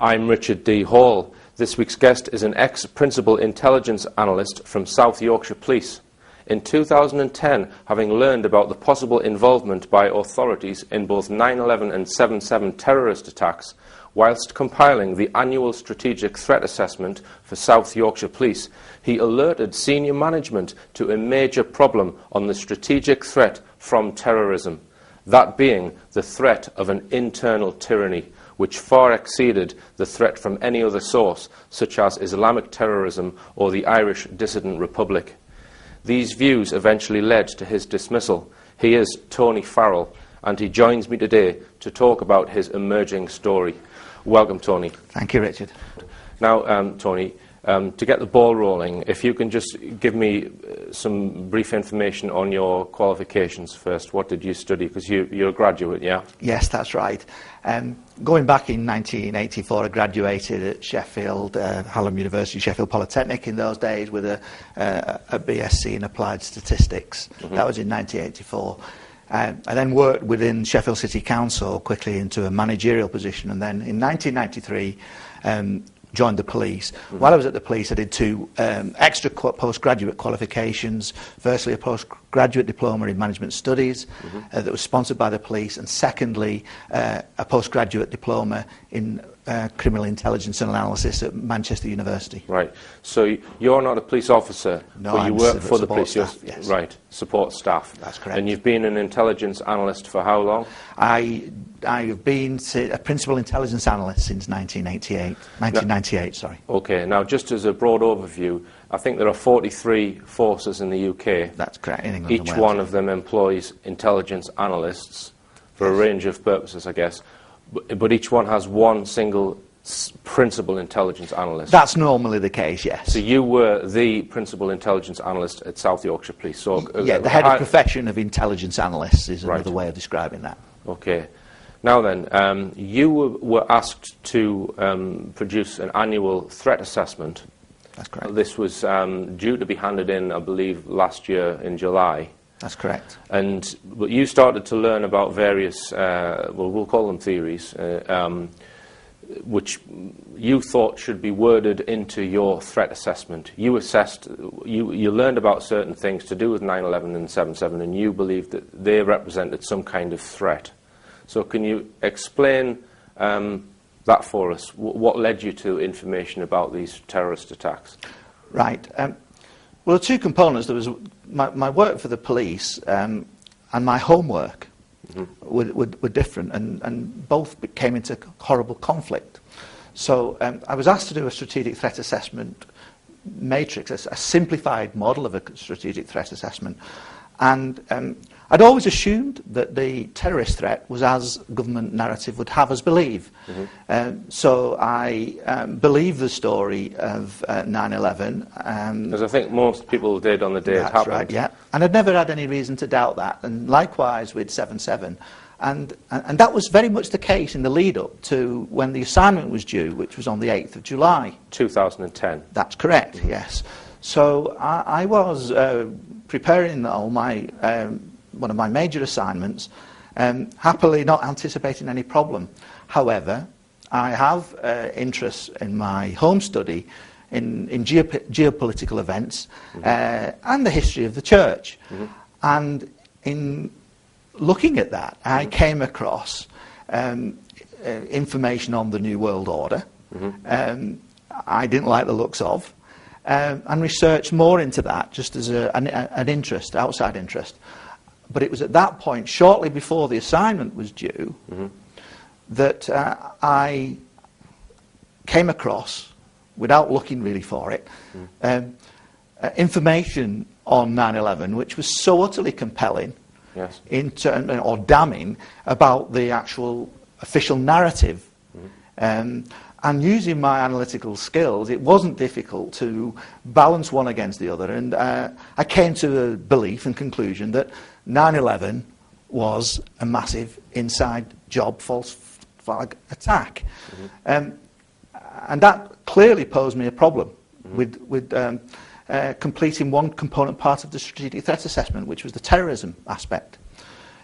I'm Richard D. Hall. This week's guest is an ex-principal intelligence analyst from South Yorkshire Police. In 2010, having learned about the possible involvement by authorities in both 9/11 and 7/7 terrorist attacks, whilst compiling the annual strategic threat assessment for South Yorkshire Police, he alerted senior management to a major problem on the strategic threat from terrorism, that being the threat of an internal tyranny, which far exceeded the threat from any other source, such as Islamic terrorism or the Irish Dissident Republic. These views eventually led to his dismissal. He is Tony Farrell, and he joins me today to talk about his emerging story. Welcome, Tony. Thank you, Richard. Now, Tony, to get the ball rolling, if you can just give me some brief information on your qualifications first. What did you study? Because you're a graduate, yeah? Yes, that's right. Going back in 1984, I graduated at Sheffield, Hallam University, Sheffield Polytechnic in those days, with a BSc in Applied Statistics. Mm-hmm. That was in 1984. I then worked within Sheffield City Council quickly into a managerial position, and then in 1993 joined the police. Mm-hmm. While I was at the police, I did two extra postgraduate qualifications. Firstly, a postgraduate diploma in management studies that was sponsored by the police, and secondly, a postgraduate diploma in criminal intelligence and analysis at Manchester University. Right. So you're not a police officer, no, but you work for the police. Staff, yes. Right. Support staff. That's correct. And you've been an intelligence analyst for how long? I've been a principal intelligence analyst since 1998. Sorry. Okay. Now, just as a broad overview, I think there are 43 forces in the UK. That's correct. In England Each and Wales. one of them employs intelligence analysts for a range of purposes, I guess. But each one has one single principal intelligence analyst. That's normally the case, yes. So you were the principal intelligence analyst at South Yorkshire Police. So yeah, the head of profession of intelligence analysts is another way of describing that. Okay. Now then, you were asked to produce an annual threat assessment. That's correct. This was due to be handed in, I believe, last year in July. That's correct. But you started to learn about various, we'll call them theories, which you thought should be worded into your threat assessment. You assessed, you learned about certain things to do with 9/11 and 7/7, and you believed that they represented some kind of threat. So can you explain that for us? What led you to information about these terrorist attacks? Right. Well, the two components, there was my work for the police and my homework were different, and both came into horrible conflict. So I was asked to do a strategic threat assessment matrix, a simplified model of a strategic threat assessment. And I'd always assumed that the terrorist threat was as government narrative would have us believe. So I believed the story of 9/11. As I think most people did on the day it happened. That's right, yeah. And I'd never had any reason to doubt that. And likewise with 7/7. And that was very much the case in the lead-up to when the assignment was due, which was on the 8th of July. 2010. That's correct, yes. So I was preparing all my one of my major assignments, happily not anticipating any problem. However, I have interests in my home study in geopolitical events and the history of the church. And in looking at that, I came across information on the New World Order. I didn't like the looks of. And researched more into that just as an interest, outside interest. But it was at that point, shortly before the assignment was due, that I came across, without looking really for it, information on 9/11 which was so utterly compelling or damning about the actual official narrative. And using my analytical skills, it wasn't difficult to balance one against the other. And I came to the belief and conclusion that 9/11 was a massive inside job false flag attack. And that clearly posed me a problem with completing one component part of the strategic threat assessment, which was the terrorism aspect.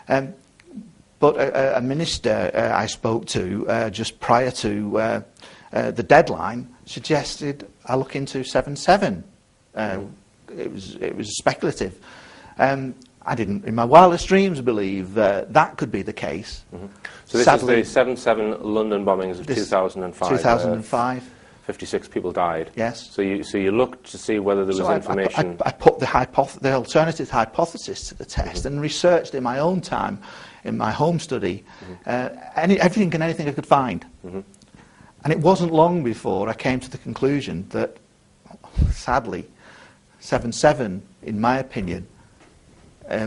But a minister I spoke to just prior to the deadline suggested I look into 7/7. It was speculative. I didn't, in my wildest dreams, believe that could be the case. So this Sadly, is the 7/7 London bombings of 2005. 2005. 56 people died. Yes. So you looked to see whether there was information. I put the alternative hypothesis to the test and researched in my own time, in my home study, everything and anything I could find. And it wasn't long before I came to the conclusion that, sadly, 7/7, in my opinion,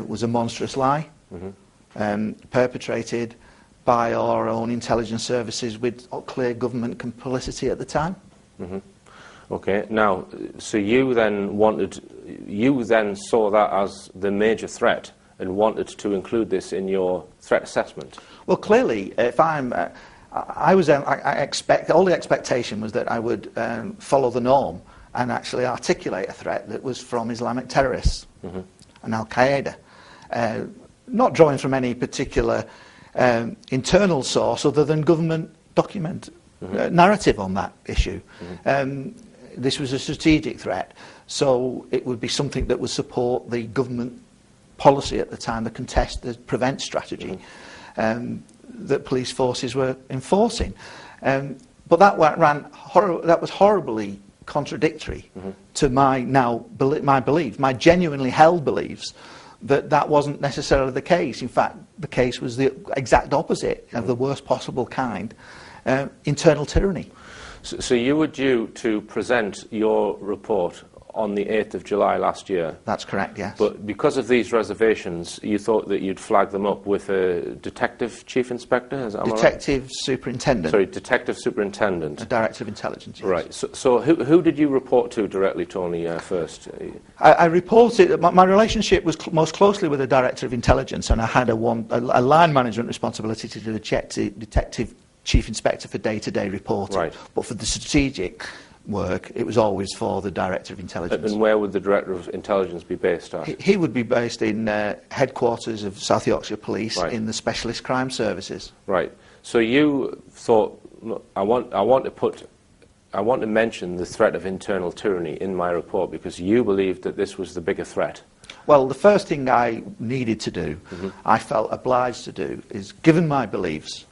was a monstrous lie, perpetrated by our own intelligence services with clear government complicity at the time. Okay. Now, so you then saw that as the major threat and wanted to include this in your threat assessment. Well, clearly, if all the expectation was that I would follow the norm and actually articulate a threat that was from Islamic terrorists and Al-Qaeda, not drawing from any particular internal source other than government document narrative on that issue. This was a strategic threat, so it would be something that would support the government policy at the time, the prevent strategy that police forces were enforcing. But that was horribly contradictory to my belief, my genuinely held beliefs, that wasn't necessarily the case. In fact, the case was the exact opposite of the worst possible kind, internal tyranny. So you were due to present your report on the 8th of July last year. That's correct, yes. But because of these reservations, you thought that you'd flag them up with a detective chief inspector? Detective superintendent. Sorry, detective superintendent. A director of intelligence, yes. Right. So who did you report to directly, Tony, first? I reported, my relationship was most closely with the director of intelligence, and I had a line management responsibility to the detective chief inspector for day-to-day reporting. Right. But for the strategic work, it was always for the director of intelligence. And where would the director of intelligence be based at? He would be based in headquarters of South Yorkshire Police, right, in the specialist crime services. Right. So you thought, look, I want to mention the threat of internal tyranny in my report because you believed that this was the bigger threat. Well, the first thing I needed to do, I felt obliged to do, is, given my beliefs,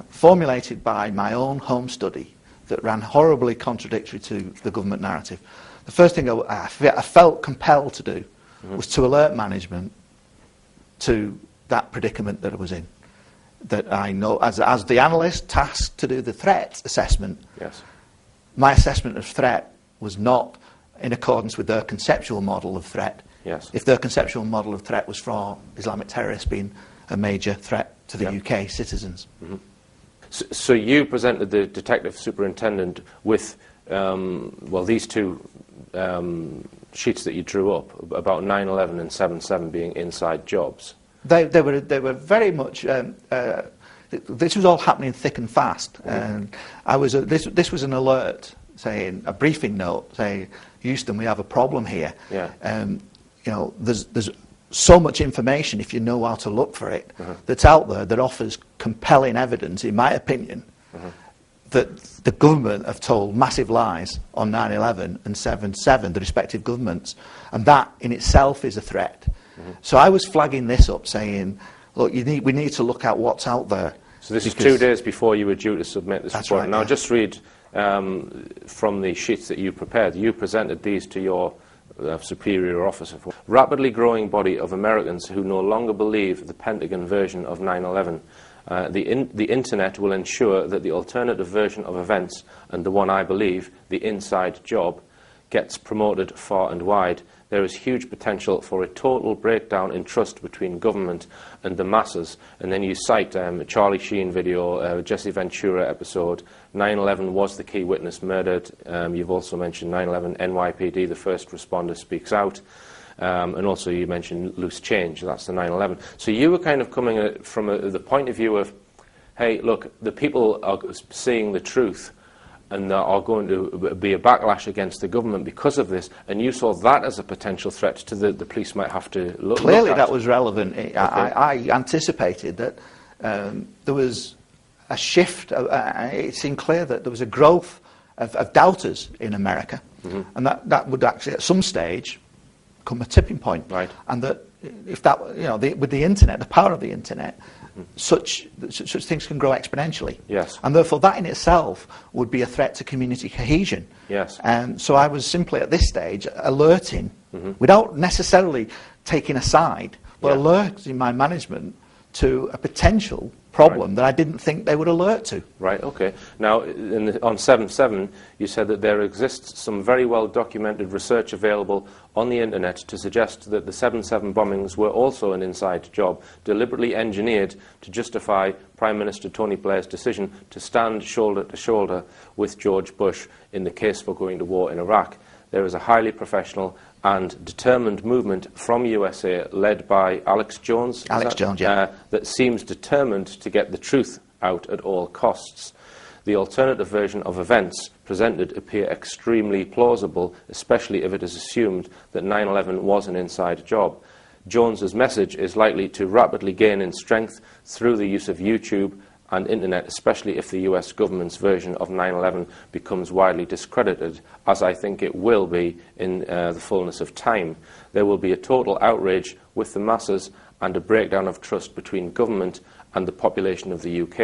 formulated by my own home study, that ran horribly contradictory to the government narrative. The first thing I felt compelled to do was to alert management to that predicament that I was in. That I know, as the analyst tasked to do the threat assessment, yes, my assessment of threat was not in accordance with their conceptual model of threat. Yes. If their conceptual model of threat was for Islamic terrorists being a major threat to the UK citizens. So you presented the detective superintendent with, these two sheets that you drew up about 9/11 and 7/7 being inside jobs. They were very much. This was all happening thick and fast, and this was an alert, saying a briefing note, saying, Houston, we have a problem here. Yeah. There's so much information, if you know how to look for it, that's out there that offers compelling evidence, in my opinion, that the government have told massive lies on 9/11 and 7/7, the respective governments, and that in itself is a threat. So I was flagging this up, saying, look, we need to look at what's out there. So this is 2 days before you were due to submit this report. Right, now, yeah. just read from the sheets that you prepared. You presented these to your superior officer. Rapidly growing body of Americans who no longer believe the Pentagon version of 9/11. The internet will ensure that the alternative version of events, and the one I believe, the inside job, gets promoted far and wide. There is huge potential for a total breakdown in trust between government and the masses. And then you cite a Charlie Sheen video, Jesse Ventura episode, 9/11 was the key witness murdered. You've also mentioned 9/11 NYPD, the first responder speaks out. And also you mentioned loose change, that's the 9/11. So you were kind of coming at it from the point of view of, hey, look, the people are seeing the truth, and there are going to be a backlash against the government because of this, and you saw that as a potential threat to the police might have to look Clearly at. That was relevant. I anticipated that there was a shift. It seemed clear that there was a growth of doubters in America, and that would actually, at some stage, come a tipping point. Right. And that if that, with the internet, the power of the internet, such things can grow exponentially. Yes. And therefore, that in itself would be a threat to community cohesion. Yes. So I was simply at this stage alerting, without necessarily taking a side, but alerting my management to a potential problem that I didn't think they would alert to. Right, okay. Now, on 7/7, you said that there exists some very well documented research available on the internet to suggest that the 7/7 bombings were also an inside job, deliberately engineered to justify Prime Minister Tony Blair's decision to stand shoulder to shoulder with George Bush in the case for going to war in Iraq. There is a highly professional and determined movement from USA led by Alex Jones. That seems determined to get the truth out at all costs. The alternative version of events presented appear extremely plausible, especially if it is assumed that 9/11 was an inside job. Jones's message is likely to rapidly gain in strength through the use of YouTube and internet, especially if the US government's version of 9/11 becomes widely discredited, as I think it will be in the fullness of time. There will be a total outrage with the masses and a breakdown of trust between government and the population of the UK.